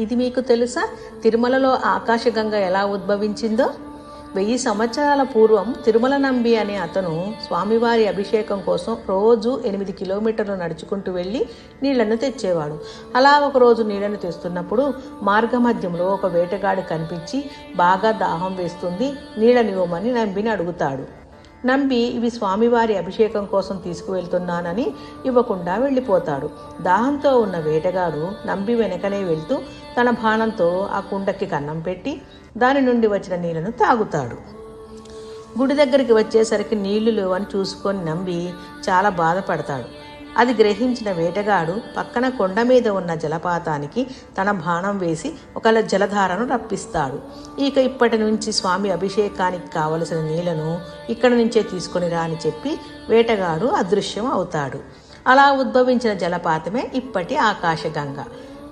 ఇది మీకు తెలుసా? తిరుమలలో ఆకాశగంగ ఎలా ఉద్భవించిందో? 1000 సంవత్సరాల పూర్వం తిరుమల నంబి అనే అతను స్వామివారి అభిషేకం కోసం రోజు 8 కిలోమీటర్లు నడుచుకుంటూ వెళ్ళి నీళ్లను తెచ్చేవాడు. అలా ఒకరోజు నీళ్లను తెస్తున్నప్పుడు మార్గమధ్యంలో ఒక వేటగాడు కనిపించి బాగా దాహం వేస్తుంది, నీళ్ళనివ్వమని నంబిని అడుగుతాడు. నంబి ఇవి స్వామివారి అభిషేకం కోసం తీసుకువెళ్తున్నానని ఇవ్వకుండా వెళ్ళిపోతాడు. దాహంతో ఉన్న వేటగాడు నంబి వెనకనే వెళ్తూ తన బాణంతో ఆ కుండకి కన్నం పెట్టి దాని నుండి వచ్చిన నీళ్లను తాగుతాడు. గుడి దగ్గరికి వచ్చేసరికి నీళ్లు లేవని చూసుకొని నంబి చాలా బాధపడతాడు. అది గ్రహించిన వేటగాడు పక్కన కొండ మీద ఉన్న జలపాతానికి తన బాణం వేసి ఒక జలధారను రప్పిస్తాడు. ఇప్పటి నుంచి స్వామి అభిషేకానికి కావలసిన నీళ్లను ఇక్కడి నుంచే తీసుకొని రా అని చెప్పి వేటగాడు అదృశ్యం అవుతాడు. అలా ఉద్భవించిన జలపాతమే ఇప్పటి ఆకాశగంగ.